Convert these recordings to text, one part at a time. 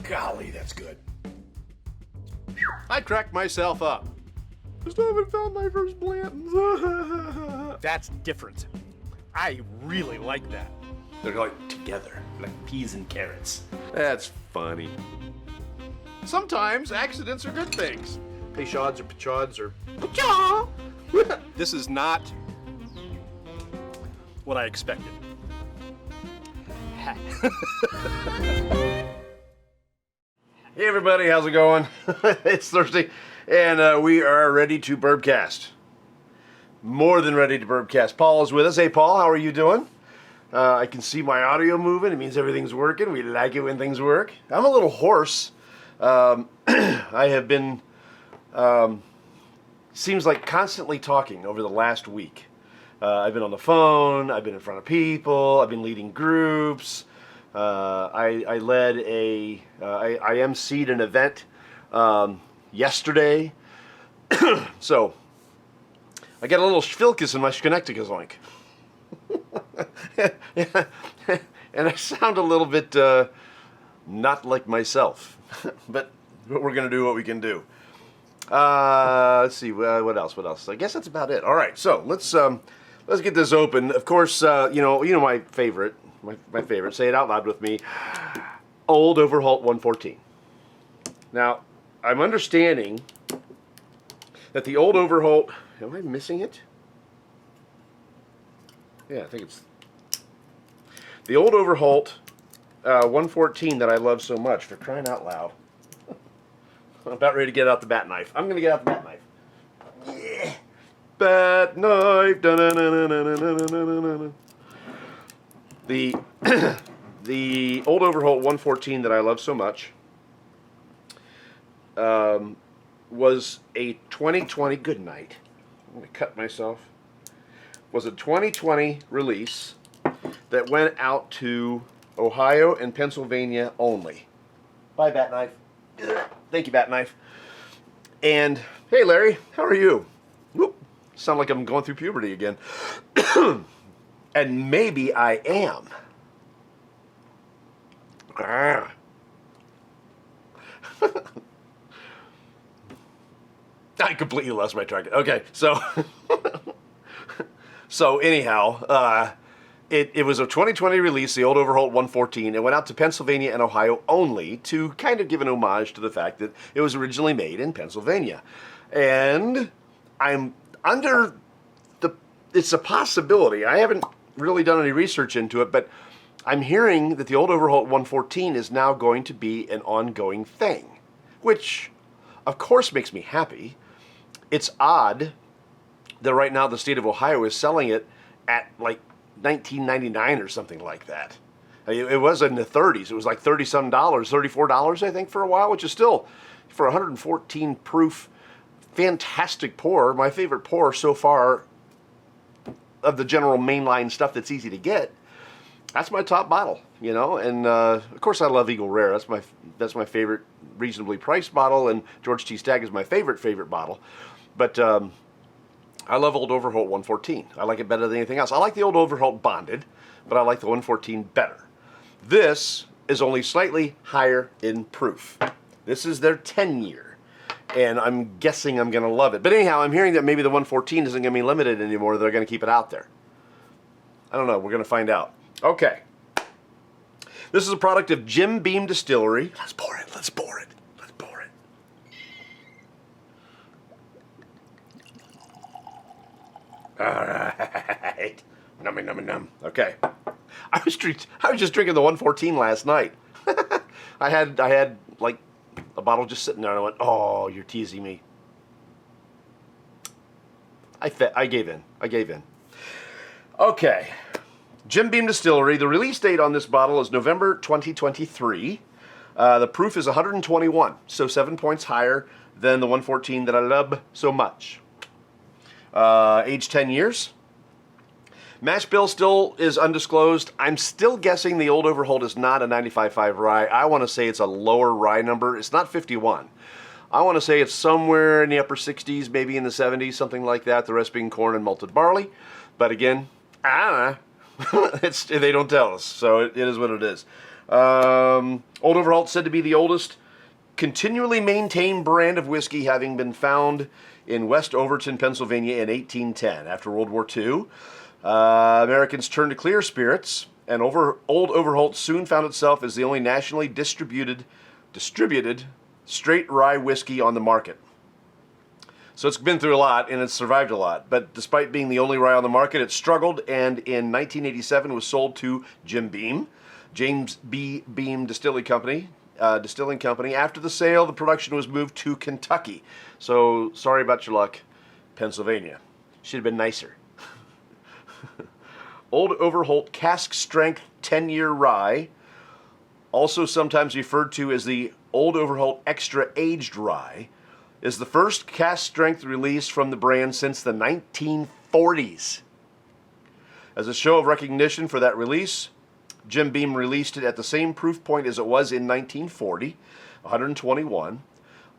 Golly, that's good. I cracked myself up. I still haven't found my first Blantons. That's different. I really like that. They're like together, like peas and carrots. That's funny. Sometimes accidents are good things. Peychauds or Pechaud's or Pechaw. This is not what I expected. Hey everybody, how's it going? It's Thursday, and we are ready to Bourbcast. More than ready to Bourbcast. Paul is with us. Hey Paul, how are you doing? I can see my audio moving. It means everything's working. We like it when things work. I'm a little hoarse. I have been, seems like constantly talking over the last week. I've been on the phone, I've been in front of people, I've been leading groups. I led I emceed an event yesterday. So, I got a little schvilkus in my Schenectady. And I sound a little bit not like myself. But we're going to do what we can do. Let's see, what else? I guess that's about it. All right, so let's get this open. Of course, you know my favorite. My favorite, say it out loud with me, Old Overholt 114. Now, I'm understanding that the Old Overholt, am I missing it? Yeah, I think it's the Old Overholt 114 that I love so much, for crying out loud. I'm about ready to get out the bat knife. I'm going to get out the bat knife. Yeah. Bat knife. Da-na-na-na-na-na-na-na-na. The Old Overholt 114 that I love so much was a 2020, good night, I'm going to cut myself, was a 2020 release that went out to Ohio and Pennsylvania only. Bye, Bat Knife. Thank you, Bat Knife. And, hey Larry, how are you? Whoop, sound like I'm going through puberty again. And maybe I am. I completely lost my track. Okay, so so anyhow, it was a 2020 release, the Old Overholt 114. It went out to Pennsylvania and Ohio only to kind of give an homage to the fact that it was originally made in Pennsylvania. And I'm under it's a possibility. I haven't really done any research into it, but I'm hearing that the Old Overholt 114 is now going to be an ongoing thing, which of course makes me happy. It's odd that right now the state of Ohio is selling it at like $19.99 or something like that. It was in the 30s. It was like $30-some, $34 I think for a while, which is still, for 114 proof, fantastic pour. My favorite pour so far of the general mainline stuff that's easy to get. That's my top bottle, you know. And of course I love Eagle Rare. That's my favorite reasonably priced bottle, and George T. Stagg is my favorite bottle. But I love Old Overholt 114. I like it better than anything else. I like the Old Overholt Bonded, but I like the 114 better. This is only slightly higher in proof. This is their 10-year. And I'm guessing I'm going to love it. But anyhow, I'm hearing that maybe the 114 isn't going to be limited anymore. They're going to keep it out there. I don't know. We're going to find out. Okay. This is a product of Beam Distillery. Let's pour it. Let's pour it. Let's pour it. All right. Nummy, nummy, num. Okay. I was just drinking the 114 last night. I had like a bottle just sitting there, and I went, "Oh, you're teasing me." I gave in. Okay. Beam Distillery. The release date on this bottle is November 2023. The proof is 121, so 7 points higher than the 114 that I love so much. Age 10 years. Mash bill still is undisclosed. I'm still guessing the Old Overholt is not a 95.5 rye. I want to say it's a lower rye number. It's not 51. I want to say it's somewhere in the upper 60s, maybe in the 70s, something like that. The rest being corn and malted barley. But again, I don't know. They don't tell us, so it is what it is. Old Overholt said to be the oldest continually maintained brand of whiskey, having been found in West Overton, Pennsylvania in 1810. After World War II, Americans turned to clear spirits, and Old Overholt soon found itself as the only nationally distributed straight rye whiskey on the market. So it's been through a lot, and it's survived a lot. But despite being the only rye on the market, it struggled, and in 1987 was sold to James B. Beam Distillery Company, Distilling Company. After the sale, the production was moved to Kentucky. So sorry about your luck, Pennsylvania. Should have been nicer. Old Overholt Cask Strength 10-year rye, also sometimes referred to as the Old Overholt Extra Aged Rye, is the first cask strength release from the brand since the 1940s. As a show of recognition for that release, Jim Beam released it at the same proof point as it was in 1940, 121.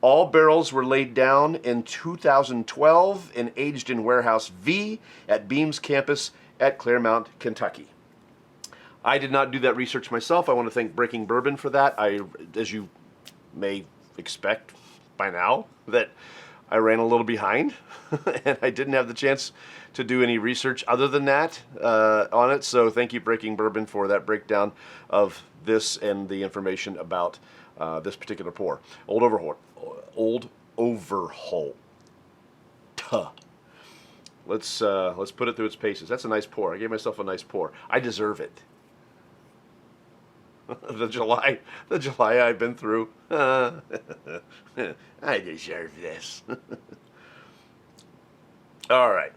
All barrels were laid down in 2012 and aged in Warehouse V at Beam's campus at Claremont, Kentucky. I did not do that research myself. I want to thank Breaking Bourbon for that. As you may expect by now, that I ran a little behind and I didn't have the chance to do any research other than that on it. So thank you, Breaking Bourbon, for that breakdown of this and the information about this particular pour. Old Overholt. Let's put it through its paces. That's a nice pour. I gave myself a nice pour. I deserve it. the July I've been through. I deserve this. All right.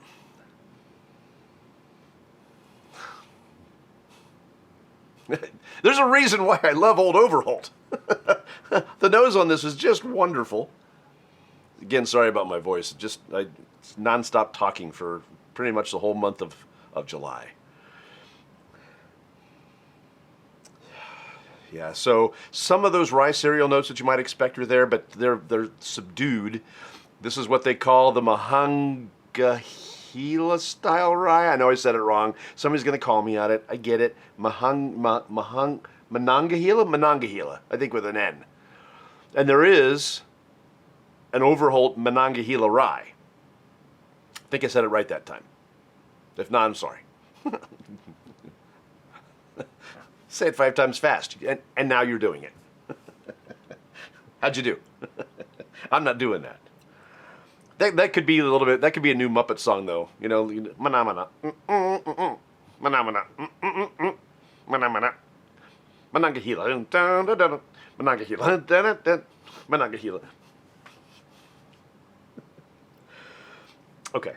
There's a reason why I love Old Overholt. The nose on this is just wonderful. Again, sorry about my voice. It's nonstop talking for pretty much the whole month of July. Yeah, so some of those rye cereal notes that you might expect are there, but they're subdued. This is what they call the Monongahela style rye. I know I said it wrong. Somebody's going to call me on it. I get it. Monongahela? Monongahela, I think with an N. And there is an Overholt Monongahela rye. I think I said it right that time. If not, I'm sorry. Say it 5 times fast, and now you're doing it. How'd you do? I'm not doing that. That could be a little bit. That could be a new Muppet song, though. You know, manamana, manamana, manamana, Monongahela, Monongahela, Monongahela. Okay.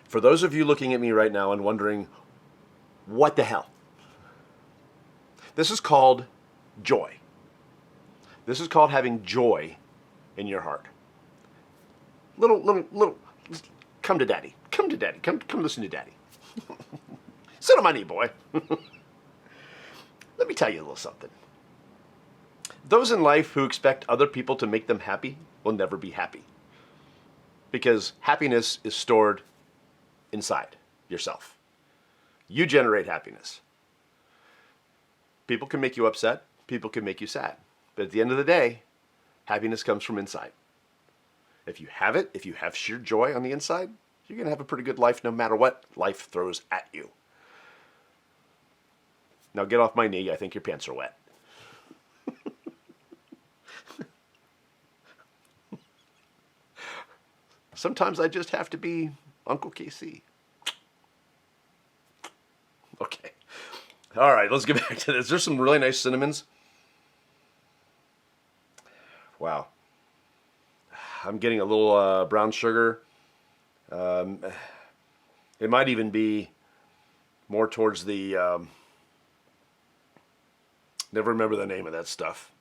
For those of you looking at me right now and wondering, what the hell? This is called joy. This is called having joy in your heart. Little, come to daddy. Come to daddy. Come listen to daddy. Sit on my knee, boy. Let me tell you a little something. Those in life who expect other people to make them happy will never be happy. Because happiness is stored inside yourself. You generate happiness. People can make you upset. People can make you sad. But at the end of the day, happiness comes from inside. If you have it, if you have sheer joy on the inside, you're going to have a pretty good life no matter what life throws at you. Now get off my knee. I think your pants are wet. Sometimes I just have to be Uncle KC. Okay. All right, let's get back to this. There's some really nice cinnamons. Wow. I'm getting a little brown sugar. It might even be more towards the... never remember the name of that stuff.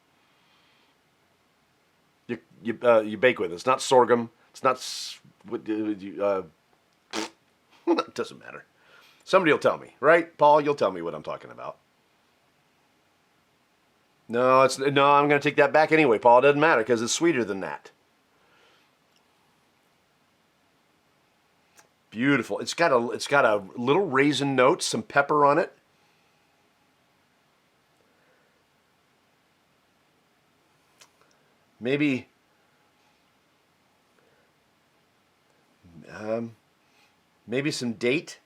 You bake with it. It's not sorghum. It's not... it doesn't matter. Somebody will tell me, right? Paul, you'll tell me what I'm talking about. No, I'm going to take that back anyway, Paul. It doesn't matter because it's sweeter than that. Beautiful. It's got a little raisin note, some pepper on it. maybe maybe some date,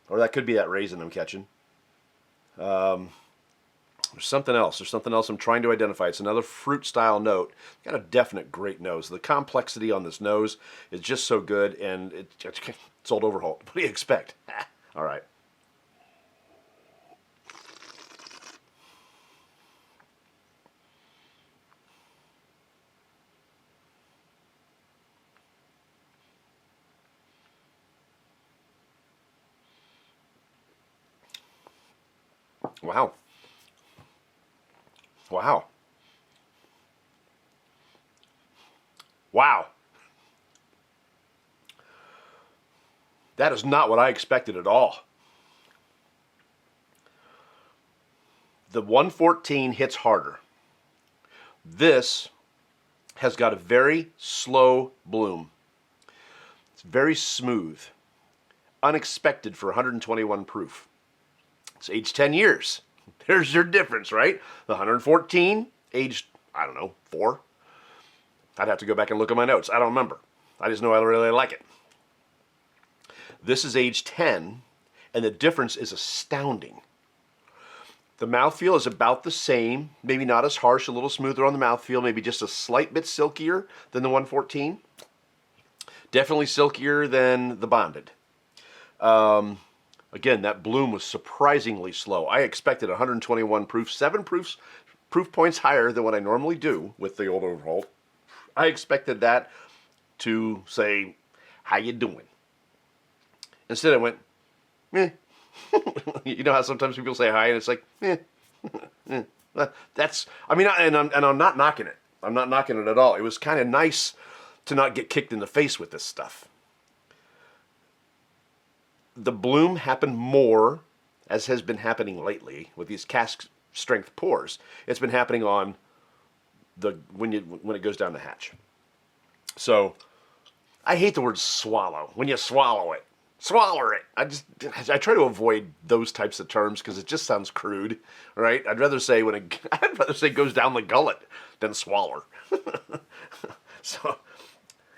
or that could be that raisin I'm catching. There's something else. There's something else I'm trying to identify. It's another fruit style note. Got a definite great nose. The complexity on this nose is just so good, and it's Old Overholt. What do you expect? All right. Wow. Wow. Wow. That is not what I expected at all. The 114 hits harder. This has got a very slow bloom. It's very smooth. Unexpected for 121 proof. It's aged 10 years. There's your difference, right? The 114, aged, I don't know, 4. I'd have to go back and look at my notes. I don't remember. I just know I really like it. This is aged 10, and the difference is astounding. The mouthfeel is about the same, maybe not as harsh, a little smoother on the mouthfeel, maybe just a slight bit silkier than the 114. Definitely silkier than the bonded. Again, that bloom was surprisingly slow. I expected 121 proof, 7 proof points higher than what I normally do with the Old Overholt. I expected that to say, how you doing? Instead I went, meh. You know how sometimes people say hi and it's like, meh. That's, I mean, and I'm not knocking it. I'm not knocking it at all. It was kind of nice to not get kicked in the face with this stuff. The bloom happened more, as has been happening lately with these cask strength pours. It's been happening on the when it goes down the hatch. So I hate the word swallow. When you swallow it, I try to avoid those types of terms because it just sounds crude, right? I'd rather say it goes down the gullet than swallow. So,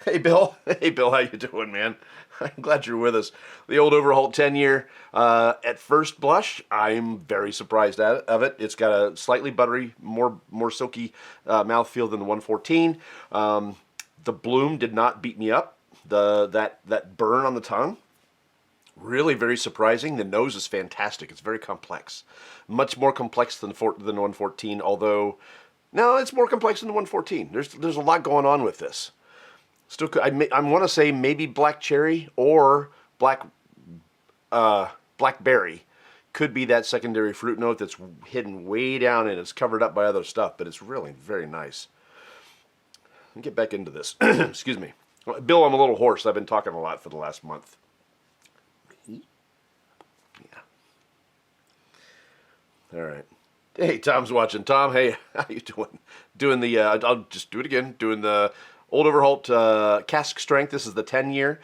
hey Bill, how you doing, man? I'm glad you're with us. The Old Overholt 10-year. At first blush, I'm very surprised of it. It's got a slightly buttery, more silky mouthfeel than the 114. The bloom did not beat me up. That burn on the tongue, really very surprising. The nose is fantastic. It's very complex, much more complex than 114. Although, no, it's more complex than the 114. There's a lot going on with this. Still, I want to say maybe black cherry or blackberry could be that secondary fruit note that's hidden way down and it's covered up by other stuff, but it's really very nice. Let me get back into this. Excuse me. Bill, I'm a little hoarse. I've been talking a lot for the last month. Yeah. All right. Hey, Tom's watching. Tom, hey, how you doing? Doing the, I'll just do it again, doing the Old Overholt cask strength. This is the 10-year.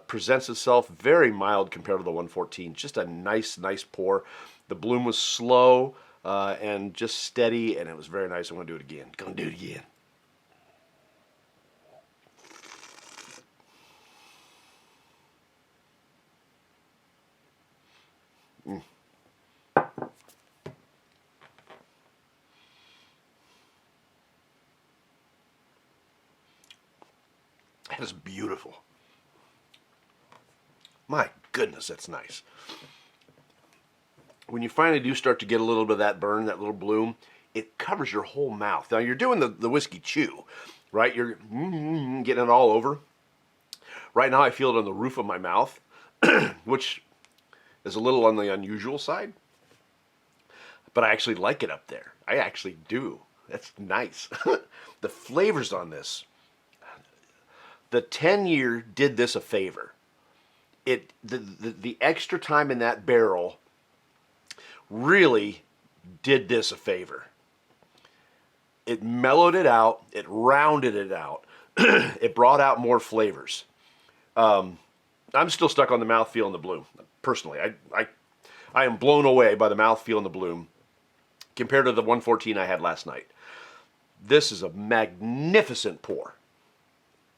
Presents itself very mild compared to the 114. Just a nice pour. The bloom was slow and just steady, and it was very nice. I'm going to do it again. Going to do it again. That is beautiful. My goodness, that's nice. When you finally do start to get a little bit of that burn, that little bloom, it covers your whole mouth. Now, you're doing the whiskey chew, right? You're getting it all over. Right now, I feel it on the roof of my mouth, which is a little on the unusual side. But I actually like it up there. I actually do. That's nice. The flavors on this. The 10-year did this a favor. The extra time in that barrel really did this a favor. It mellowed it out. It rounded it out. It brought out more flavors. I'm still stuck on the mouthfeel and the bloom. Personally, I am blown away by the mouthfeel and the bloom compared to the 114 I had last night. This is a magnificent pour.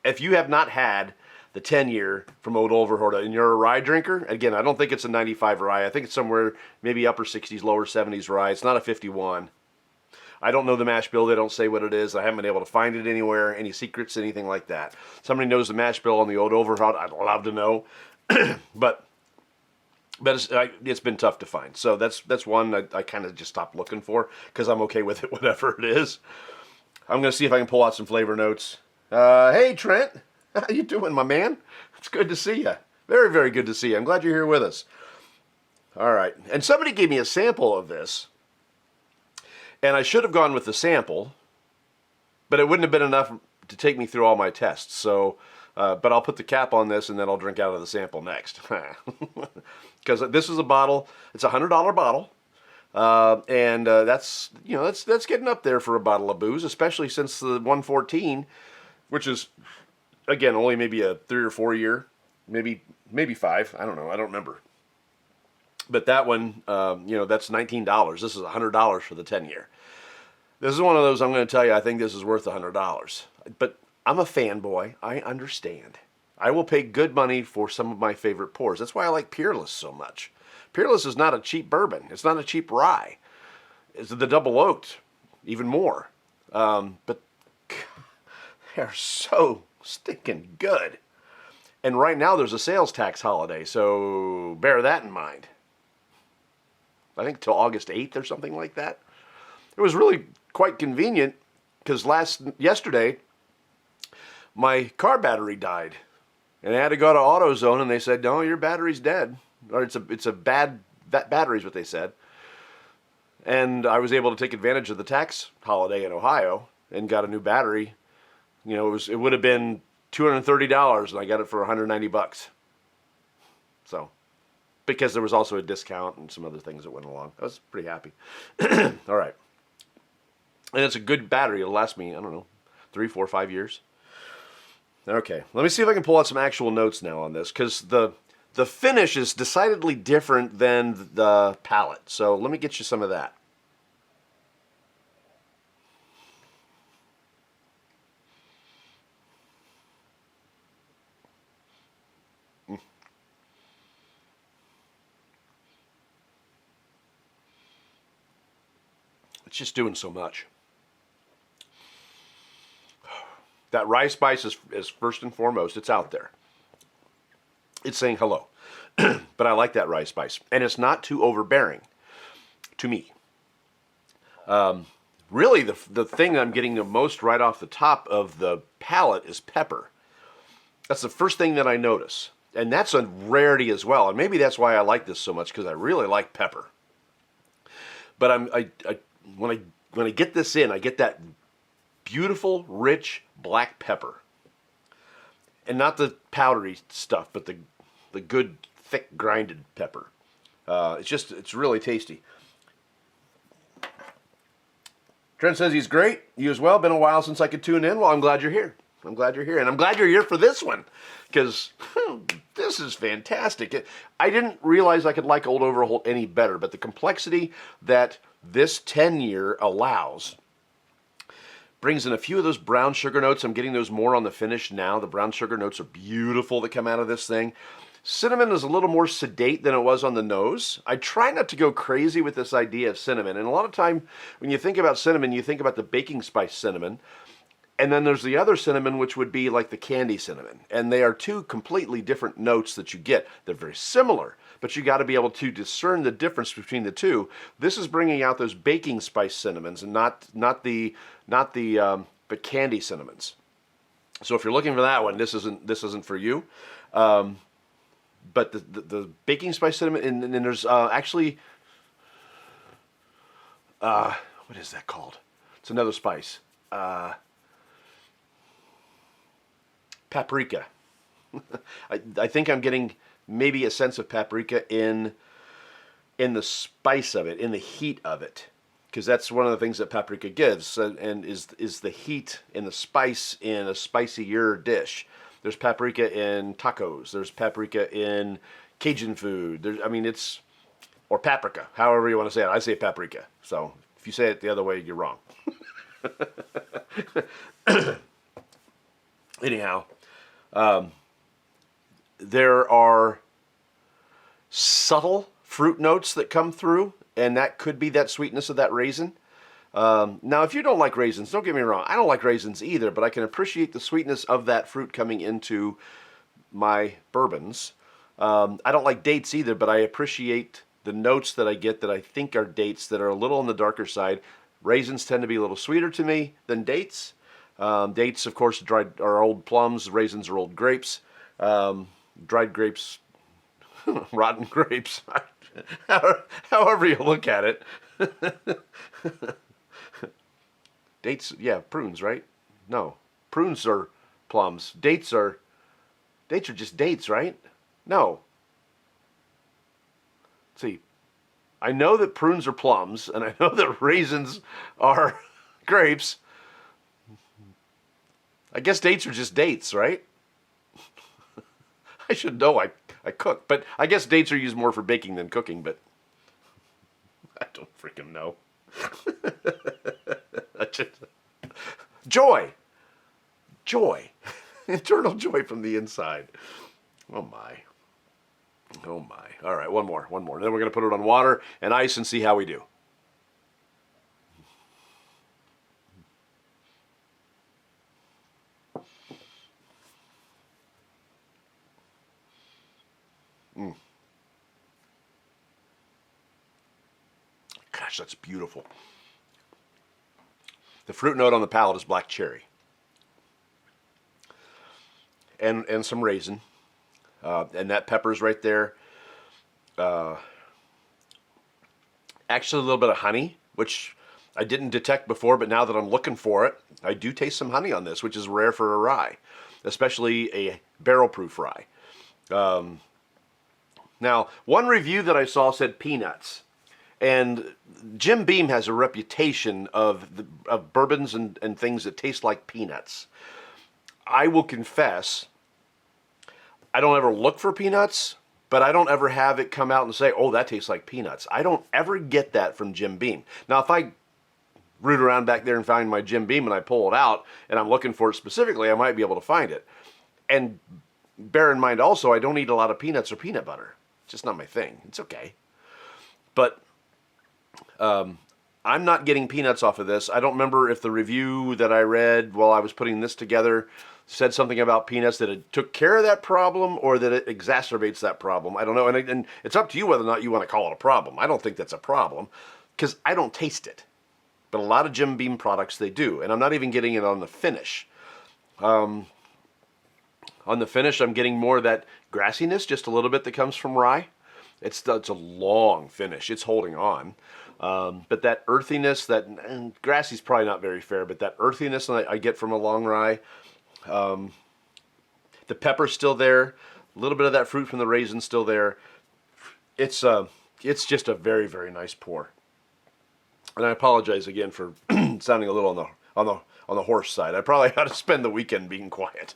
If you have not had the 10-year from Old Overholt and you're a rye drinker, again, I don't think it's a 95 rye. I think it's somewhere maybe upper 60s, lower 70s rye. It's not a 51. I don't know the mash bill. They don't say what it is. I haven't been able to find it anywhere, any secrets, anything like that. Somebody knows the mash bill on the Old Overholt, I'd love to know. but it's been tough to find. So that's one I kind of just stopped looking for because I'm okay with it, whatever it is. I'm going to see if I can pull out some flavor notes. Hey, Trent. How you doing, my man? It's good to see you. Very, very good to see you. I'm glad you're here with us. All right. And somebody gave me a sample of this. And I should have gone with the sample, but it wouldn't have been enough to take me through all my tests. So, but I'll put the cap on this and then I'll drink out of the sample next. Because this is a bottle. It's a $100 bottle. And that's getting up there for a bottle of booze, especially since the 114, which is, again, only maybe a 3 or 4 year, maybe 5. I don't know. I don't remember. But that one, that's $19. This is $100 for the 10-year. This is one of those I'm going to tell you, I think this is worth $100. But I'm a fanboy. I understand. I will pay good money for some of my favorite pours. That's why I like Peerless so much. Peerless is not a cheap bourbon. It's not a cheap rye. It's the double oaked, even more. But they're so stinking good. And right now there's a sales tax holiday, so bear that in mind. I think till August 8th or something like that. It was really quite convenient because yesterday my car battery died. And I had to go to AutoZone and they said, no, your battery's dead. Or it's a bad battery is what they said. And I was able to take advantage of the tax holiday in Ohio and got a new battery. It would have been $230 and I got it for $190. So, because there was also a discount and some other things that went along. I was pretty happy. All right. And it's a good battery. It'll last me, 3, 4, 5 years. Okay. Let me see if I can pull out some actual notes now on this because the finish is decidedly different than the palate. So let me get you some of that. It's just doing so much. That rye spice is first and foremost. It's out there. It's saying hello. But I like that rye spice. And it's not too overbearing to me. Really, the thing I'm getting the most right off the top of the palate is pepper. That's the first thing that I notice. And that's a rarity as well. And maybe that's why I like this so much, because I really like pepper. But when I get this in, I get that beautiful, rich black pepper. And not the powdery stuff, but the good, thick, grinded pepper. It's really tasty. Trent says he's great. You as well. Been a while since I could tune in. Well, I'm glad you're here. I'm glad you're here. And I'm glad you're here for this one, because this is fantastic. I didn't realize I could like Old Overholt any better, but the complexity that this 10-year allows brings in a few of those brown sugar notes. I'm getting those more on the finish now. The brown sugar notes are beautiful that come out of this thing. Cinnamon is a little more sedate than it was on the nose. I try not to go crazy with this idea of cinnamon. And a lot of time when you think about cinnamon, you think about the baking spice cinnamon. And then there's the other cinnamon, which would be like the candy cinnamon. And they are two completely different notes that you get. They're very similar, but you got to be able to discern the difference between the two. This is bringing out those baking spice cinnamons and not the candy cinnamons. So if you're looking for that one, this isn't for you. But the baking spice cinnamon, and then there's actually, what is that called? It's another spice. Paprika. I think I'm getting maybe a sense of paprika in the spice of it, in the heat of it, because that's one of the things that paprika gives, and is the heat and the spice in a spicier dish. There's paprika in tacos. There's paprika in Cajun food. Or paprika, however you want to say it. I say paprika. So if you say it the other way, you're wrong. Anyhow, there are subtle fruit notes that come through, and that could be that sweetness of that raisin. Now, if you don't like raisins, don't get me wrong, I don't like raisins either, but I can appreciate the sweetness of that fruit coming into my bourbons. I don't like dates either, but I appreciate the notes that I get that I think are dates that are a little on the darker side. Raisins tend to be a little sweeter to me than dates. Dates, of course, dried are old plums. Raisins are old grapes. Dried grapes, rotten grapes. However you look at it. Dates, yeah, prunes, right? No, prunes are plums. Dates are just dates, right? No. See, I know that prunes are plums, and I know that raisins are grapes. I guess dates are just dates, right? I should know. I cook, but I guess dates are used more for baking than cooking, but I don't freaking know. Joy. Eternal joy from the inside. Oh my. All right, one more. Then we're going to put it on water and ice and see how we do. Gosh, that's beautiful. The fruit note on the palate is black cherry. And some raisin. And that pepper's right there. Actually, a little bit of honey, which I didn't detect before, but now that I'm looking for it, I do taste some honey on this, which is rare for a rye, especially a barrel-proof rye. Now, one review that I saw said peanuts. And Jim Beam has a reputation of bourbons and things that taste like peanuts. I will confess, I don't ever look for peanuts, but I don't ever have it come out and say, oh, that tastes like peanuts. I don't ever get that from Jim Beam. Now, if I root around back there and find my Jim Beam and I pull it out and I'm looking for it specifically, I might be able to find it. And bear in mind also, I don't eat a lot of peanuts or peanut butter. It's just not my thing. It's okay. But I'm not getting peanuts off of this. I don't remember if the review that I read while I was putting this together said something about peanuts, that it took care of that problem or that it exacerbates that problem. I don't know. And it's up to you whether or not you want to call it a problem. I don't think that's a problem because I don't taste it. But a lot of Jim Beam products, they do. And I'm not even getting it on the finish. On the finish, I'm getting more of that grassiness, just a little bit that comes from rye. It's a long finish. It's holding on. But that earthiness, and grassy's probably not very fair, but that earthiness I get from a long rye, the pepper's still there, a little bit of that fruit from the raisin still there. It's just a very, very nice pour. And I apologize again for sounding a little on the hoarse side. I probably ought to spend the weekend being quiet,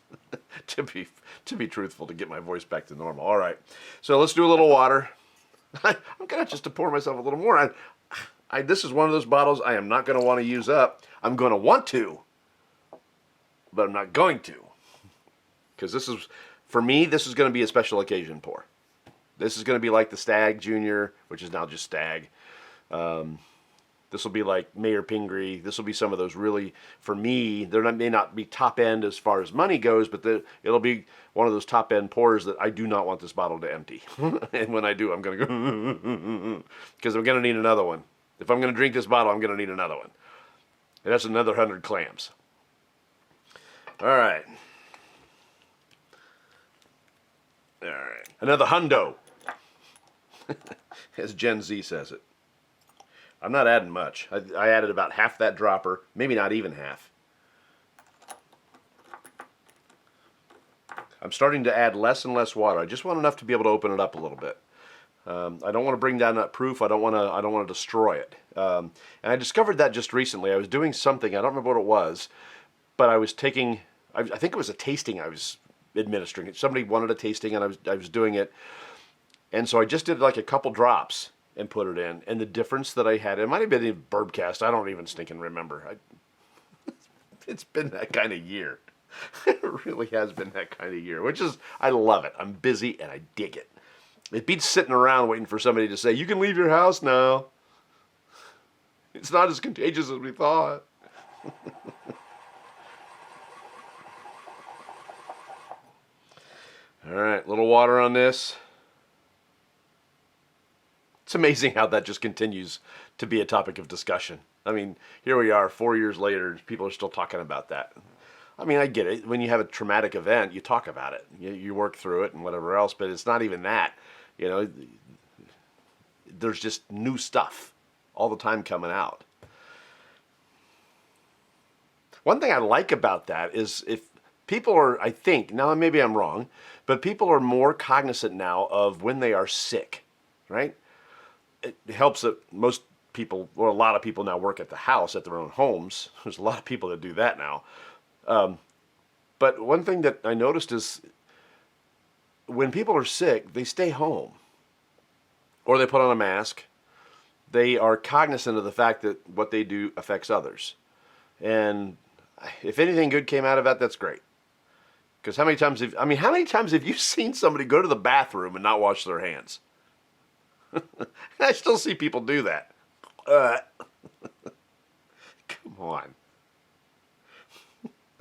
to be truthful, to get my voice back to normal. All right, so let's do a little water. I'm gonna just to pour myself a little more. This is one of those bottles I am not going to want to use up. I'm going to want to, but I'm not going to. Because for me, this is going to be a special occasion pour. This is going to be like the Stag Junior, which is now just Stag. This will be like Mayor Pingree. This will be some of those really, for me, may not be top end as far as money goes, but it'll be one of those top end pours that I do not want this bottle to empty. And when I do, I'm going to go, because I'm going to need another one. If I'm going to drink this bottle, I'm going to need another one. And that's another 100 clams. All right. Another hundo, as Gen Z says it. I'm not adding much. I added about half that dropper, maybe not even half. I'm starting to add less and less water. I just want enough to be able to open it up a little bit. I don't want to bring down that proof. I don't want to destroy it. And I discovered that just recently. I was doing something. I don't remember what it was, but I was taking. I think it was a tasting I was administering. Somebody wanted a tasting, and I was doing it. And so I just did like a couple drops and put it in. And the difference that I had, it might have been in Bourbcast. I don't even stinking remember. It's been that kind of year. It really has been that kind of year, which is, I love it. I'm busy and I dig it. It beats sitting around waiting for somebody to say, you can leave your house now. It's not as contagious as we thought. All right, little water on this. It's amazing how that just continues to be a topic of discussion. I mean, here we are 4 years later, people are still talking about that. I mean, I get it. When you have a traumatic event, you talk about it. You work through it and whatever else, but it's not even that. You know, there's just new stuff all the time coming out. One thing I like about that is if people are, I think, now maybe I'm wrong, but people are more cognizant now of when they are sick, right? It helps that most people, or a lot of people now work at the house, at their own homes. There's a lot of people that do that now. But one thing that I noticed is when people are sick, they stay home or they put on a mask. They are cognizant of the fact that what they do affects others. And if anything good came out of that, that's great. Because how many times have you seen somebody go to the bathroom and not wash their hands? I still see people do that. Come on.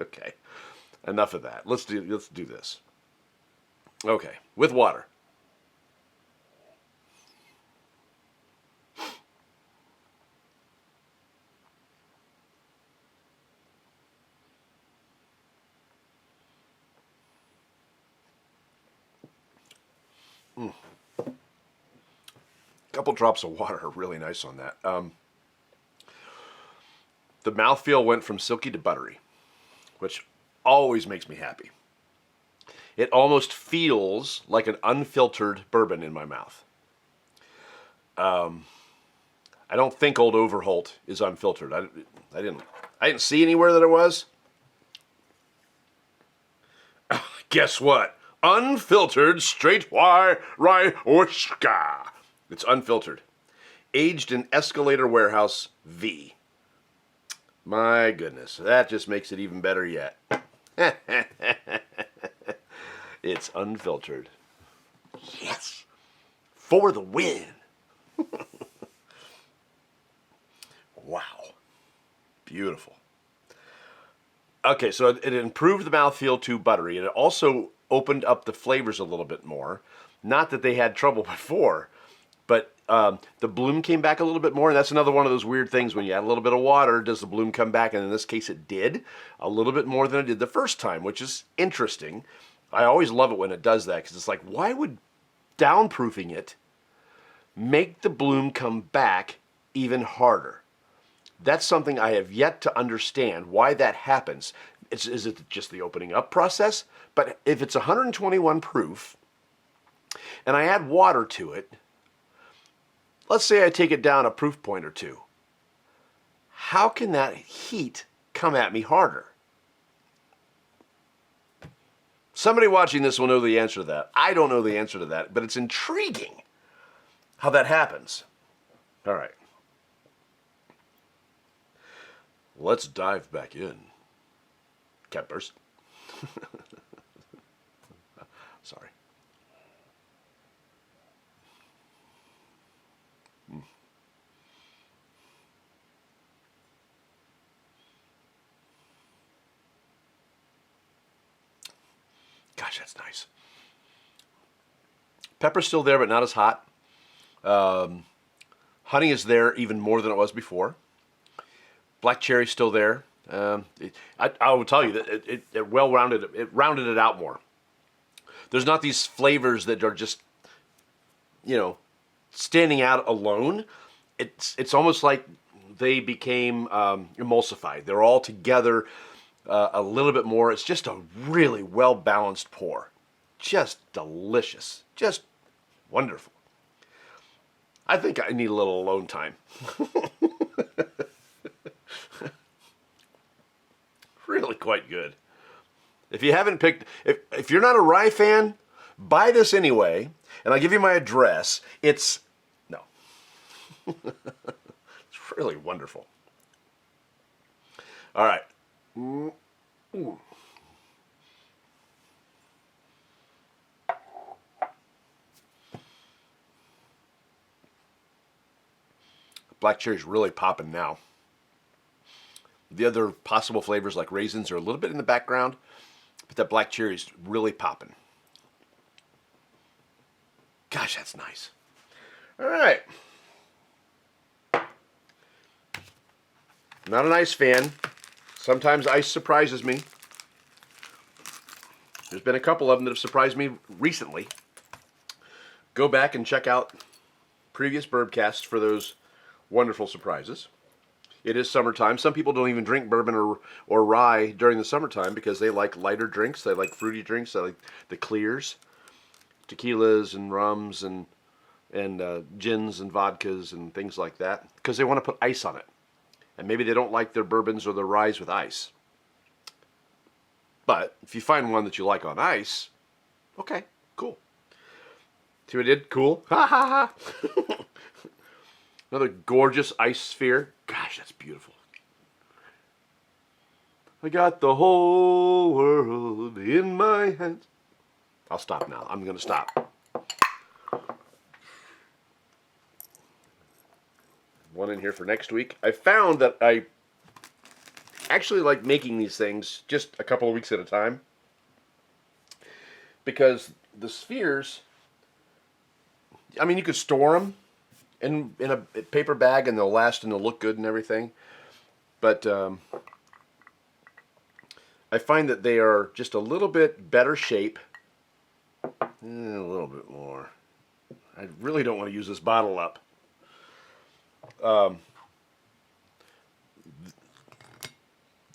Okay, enough of that. Let's do this. Okay, with water. Couple drops of water are really nice on that. The mouthfeel went from silky to buttery, which always makes me happy. It almost feels like an unfiltered bourbon in my mouth. I don't think Old Overholt is unfiltered. I didn't see anywhere that it was. Guess what? Unfiltered straight rye Oshka. It's unfiltered. Aged in Escalator Warehouse V. My goodness, that just makes it even better yet. It's unfiltered. Yes! For the win! Wow. Beautiful. Okay, so it improved the mouthfeel to buttery, and it also opened up the flavors a little bit more. Not that they had trouble before, but the bloom came back a little bit more, and that's another one of those weird things. When you add a little bit of water, does the bloom come back? And in this case, it did. A little bit more than it did the first time, which is interesting. I always love it when it does that, because it's like, why would downproofing it make the bloom come back even harder? That's something I have yet to understand, why that happens. Is it just the opening up process? But if it's 121 proof, and I add water to it, let's say I take it down a proof point or two. How can that heat come at me harder? Somebody watching this will know the answer to that. I don't know the answer to that, but it's intriguing how that happens. All right. Let's dive back in. Cat burst. Sorry. Gosh, that's nice. Pepper's still there, but not as hot. Honey is there even more than it was before. Black cherry's still there. I will tell you that it rounded it out more. There's not these flavors that are just, standing out alone. It's almost like they became emulsified. They're all together a little bit more. It's just a really well-balanced pour. Just delicious. Just wonderful. I think I need a little alone time. Really quite good. If you haven't picked, if you're not a rye fan, buy this anyway, and I'll give you my address. It's really wonderful. All right, Black cherry's really popping now. The other possible flavors like raisins are a little bit in the background, but that black cherry's really popping. Gosh, that's nice. All right. Not an ice fan. Sometimes ice surprises me. There's been a couple of them that have surprised me recently. Go back and check out previous Bourbcasts for those wonderful surprises. It is summertime. Some people don't even drink bourbon or rye during the summertime because they like lighter drinks. They like fruity drinks. They like the clears, tequilas and rums and gins and vodkas and things like that because they want to put ice on it. And maybe they don't like their bourbons or their ryes with ice. But if you find one that you like on ice, okay, cool. See what I did? Cool. Ha ha ha. Another gorgeous ice sphere. Gosh, that's beautiful. I got the whole world in my hands. I'll stop now. I'm going to stop. One in here for next week. I found that I actually like making these things just a couple of weeks at a time because the spheres, I mean, you could store them in a paper bag and they'll last and they'll look good and everything, but I find that they are just a little bit better shape. A little bit more. I really don't want to use this bottle up. The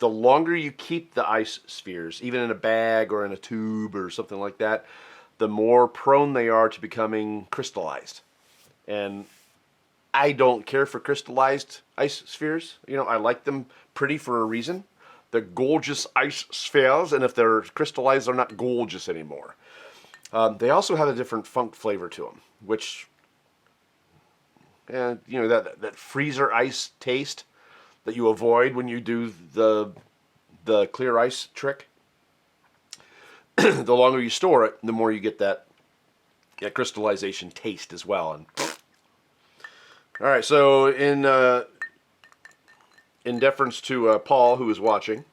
longer you keep the ice spheres, even in a bag or in a tube or something like that, the more prone they are to becoming crystallized. And I don't care for crystallized ice spheres. You know, I like them pretty for a reason. They're gorgeous ice spheres, and if they're crystallized, they're not gorgeous anymore. They also have a different funk flavor to them, which, you know, that freezer ice taste that you avoid when you do the clear ice trick. The longer you store it, the more you get that crystallization taste as well. And all right, so in deference to Paul, who is watching,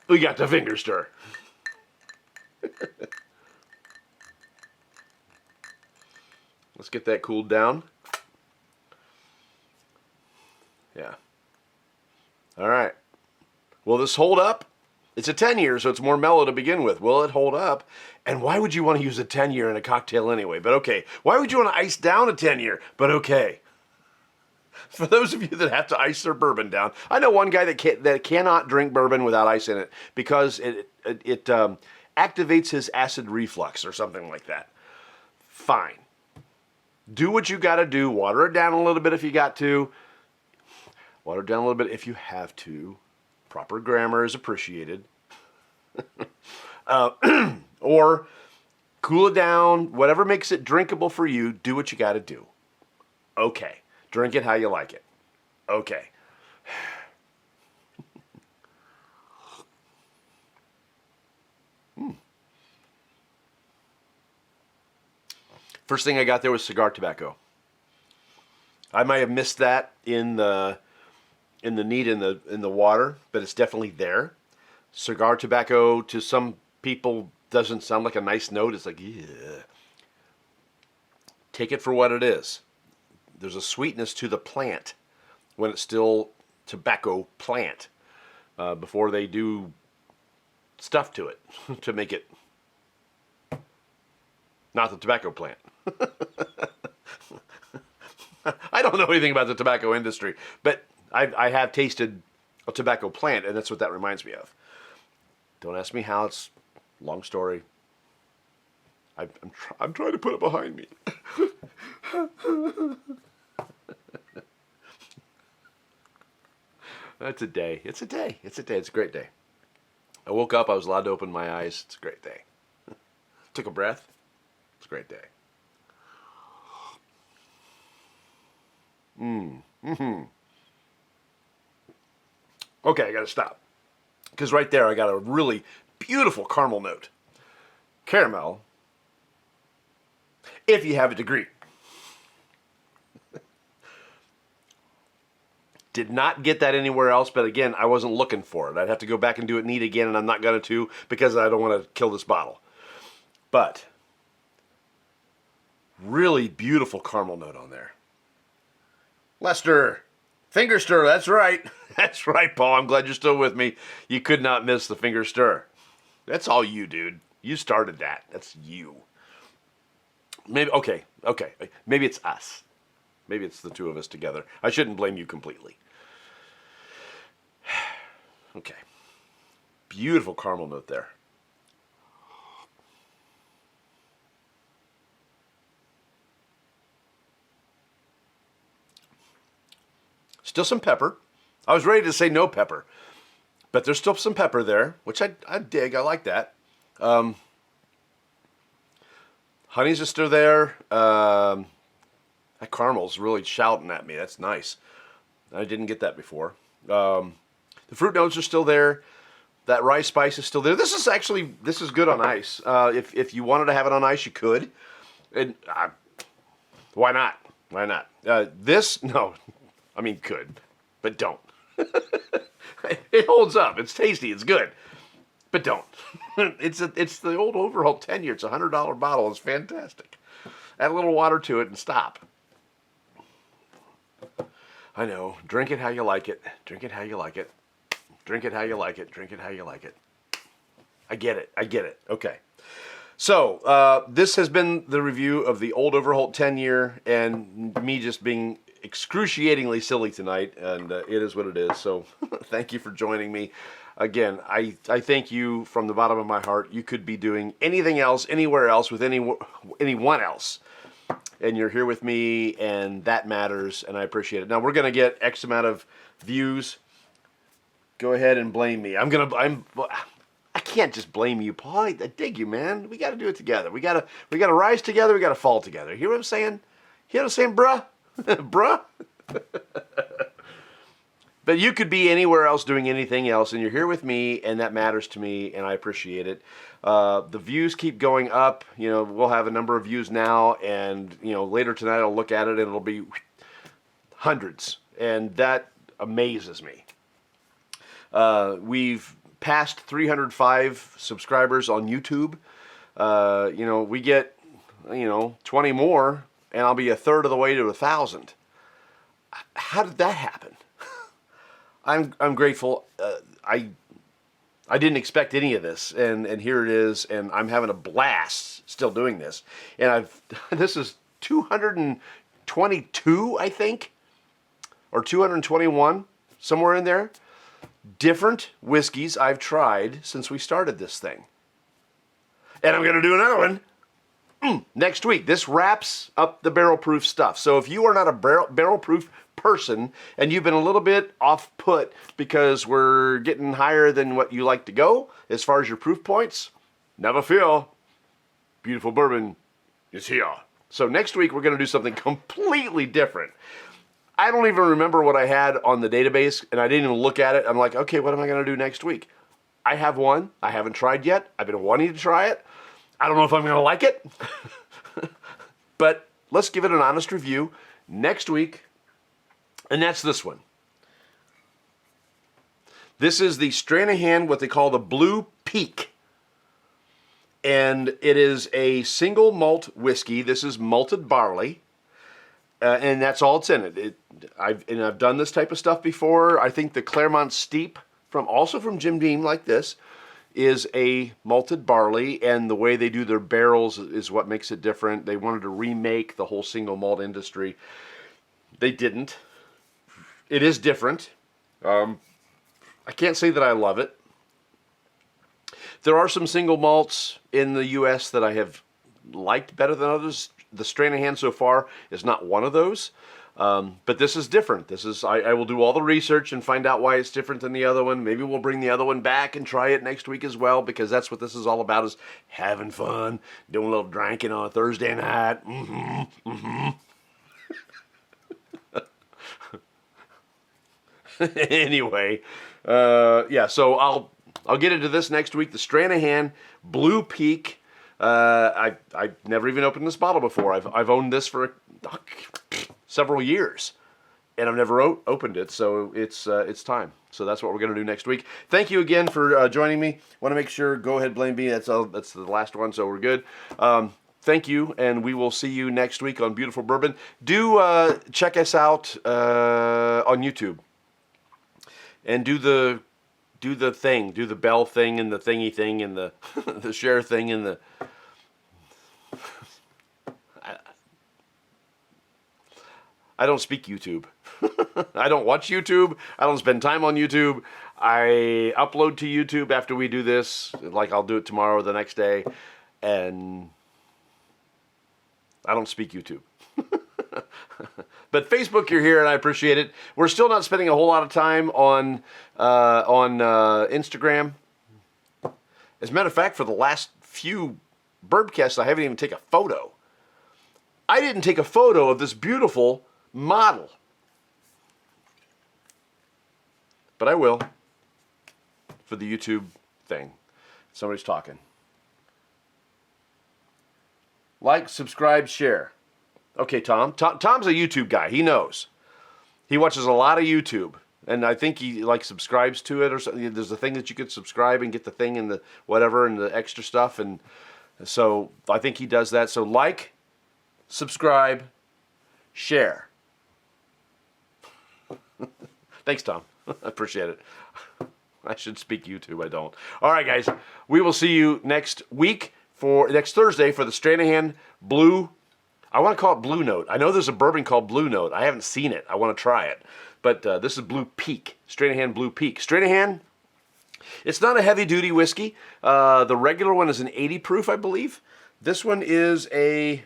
we got the finger stir. Let's get that cooled down. Yeah. All right. Will this hold up? It's a 10-year, so it's more mellow to begin with. Will it hold up? And why would you want to use a 10-year in a cocktail anyway? But okay. Why would you want to ice down a 10-year? But okay. For those of you that have to ice their bourbon down, I know one guy that cannot drink bourbon without ice in it because it activates his acid reflux or something like that. Fine. Do what you got to do. Water it down a little bit if you got to. Water it down a little bit if you have to. Proper grammar is appreciated. Or cool it down. Whatever makes it drinkable for you, do what you got to do. Okay. Drink it how you like it. Okay. First thing I got there was cigar tobacco. I might have missed that in the neat in the water, but it's definitely there. Cigar tobacco to some people doesn't sound like a nice note. It's like, yeah. Take it for what it is. There's a sweetness to the plant when it's still tobacco plant before they do stuff to it to make it not the tobacco plant. I don't know anything about the tobacco industry, but I have tasted a tobacco plant, and that's what that reminds me of. Don't ask me how. It's a long story. I'm trying to put it behind me. That's a day. It's a day. It's a day. It's a great day. I woke up. I was allowed to open my eyes. It's a great day. Took a breath. It's a great day. Okay, I gotta stop. Because right there, I got a really beautiful caramel note. Caramel, if you have a degree. Did not get that anywhere else, but again, I wasn't looking for it. I'd have to go back and do it neat again, and I'm not going to because I don't want to kill this bottle. But really beautiful caramel note on there. Lester, finger stir, that's right. That's right, Paul. I'm glad you're still with me. You could not miss the finger stir. That's all you, dude. You started that. That's you. Maybe, okay. Maybe it's us. Maybe it's the two of us together. I shouldn't blame you completely. Okay. Beautiful caramel note there. Still some pepper. I was ready to say no pepper, but there's still some pepper there, which I dig. I like that. Honey's just still there. That caramel's really shouting at me. That's nice. I didn't get that before. The fruit notes are still there. That rye spice is still there. This is good on ice. If you wanted to have it on ice, you could. And why not? Why not? Could, but don't. It holds up. It's tasty. It's good, but don't. It's the Old Overholt 10 year. It's a $100 bottle. It's fantastic. Add a little water to it and stop. I know. Drink it how you like it. Drink it how you like it. Drink it how you like it. Drink it how you like it. I get it. Okay. So, this has been the review of the Old Overholt 10 year and me just being excruciatingly silly tonight, and it is what it is. So, thank you for joining me. Again, I thank you from the bottom of my heart. You could be doing anything else, anywhere else, with anyone else. And you're here with me, and that matters, and I appreciate it. Now, we're going to get X amount of views. Go ahead and blame me. I can't just blame you, Paul. I dig you, man. We got to do it together. We got to rise together. We got to fall together. You hear what I'm saying? You know what I'm saying, bruh? Bruh? But you could be anywhere else doing anything else, and you're here with me, and that matters to me, and I appreciate it. The views keep going up. You know, we'll have a number of views now, and later tonight I'll look at it, and it'll be hundreds, and that amazes me. We've passed 305 subscribers on YouTube. We get 20 more, and I'll be a third of the way to 1,000. How did that happen? I'm grateful. I didn't expect any of this, and here it is, and I'm having a blast still doing this. And this is 222, I think, or 221, somewhere in there. Different whiskeys I've tried since we started this thing. And I'm going to do another one next week. This wraps up the barrel proof stuff. So if you are not a barrel proof person and you've been a little bit off put because we're getting higher than what you like to go as far as your proof points, never fear. Beautiful bourbon is here. So next week we're going to do something completely different. I don't even remember what I had on the database, and I didn't even look at it. I'm like, okay, what am I going to do next week? I have one. I haven't tried yet. I've been wanting to try it. I don't know if I'm going to like it. But let's give it an honest review next week, and that's this one. This is the Stranahan, what they call the Blue Peak. And it is a single malt whiskey. This is malted barley. And that's all it's in it. I've done this type of stuff before. I think the Claremont Steep, also from Jim Beam, like this, is a malted barley, and the way they do their barrels is what makes it different. They wanted to remake the whole single malt industry. They didn't. It is different. I can't say that I love it. There are some single malts in the U.S. that I have liked better than others. The Stranahan so far is not one of those, but this is different. I will do all the research and find out why it's different than the other one. Maybe we'll bring the other one back and try it next week as well, because that's what this is all about, is having fun, doing a little drinking on a Thursday night. Anyway, so I'll get into this next week. The Stranahan Blue Peak. I've never even opened this bottle before. I've owned this for several years, and I've never opened it, so it's time. So that's what we're going to do next week. Thank you again for joining me. Want to make sure, go ahead, blame me. That's the last one, so we're good. Thank you, and we will see you next week on Beautiful Bourbon. Do check us out on YouTube, and do the thing, do the bell thing, and the thingy thing, and the the share thing, and the. I don't speak YouTube. I don't watch YouTube. I don't spend time on YouTube. I upload to YouTube after we do this. Like I'll do it tomorrow or the next day. And I don't speak YouTube. But Facebook, you're here, and I appreciate it. We're still not spending a whole lot of time on Instagram. As a matter of fact, for the last few Bourbcasts, I haven't even taken a photo. I didn't take a photo of this beautiful model. But I will for the YouTube thing. Somebody's talking. Like, subscribe, share. Okay, Tom. Tom's a YouTube guy. He knows. He watches a lot of YouTube. And I think he subscribes to it or something. There's a thing that you could subscribe and get the thing and the whatever and the extra stuff. And so I think he does that. So like, subscribe, share. Thanks, Tom. I appreciate it. I should speak YouTube. I don't. All right, guys. We will see you next week next Thursday for the Stranahan Blue. I want to call it Blue Note. I know there's a bourbon called Blue Note. I haven't seen it. I want to try it. But this is Blue Peak. Stranahan Blue Peak. Stranahan, it's not a heavy-duty whiskey. The regular one is an 80 proof, I believe. This one is a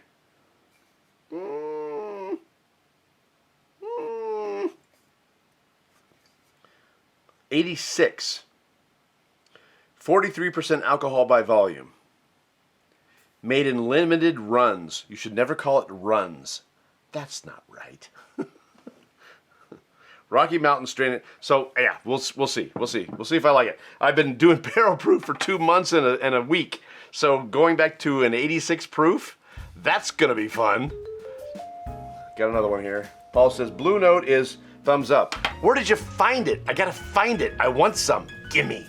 86. 43% alcohol by volume. Made in limited runs. You should never call it runs. That's not right. Rocky Mountain Strain. So yeah, we'll see. We'll see if I like it. I've been doing barrel proof for 2 months and a week. So going back to an 86 proof, that's gonna be fun. Got another one here. Paul says Blue Note is thumbs up. Where did you find it? I gotta find it. I want some. Gimme.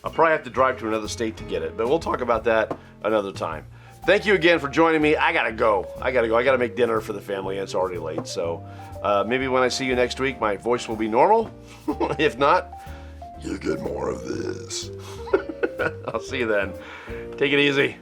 I'll probably have to drive to another state to get it, but we'll talk about that another time. Thank you again for joining me. I gotta go. I gotta make dinner for the family, and it's already late. So maybe when I see you next week, my voice will be normal. If not, you get more of this. I'll see you then. Take it easy.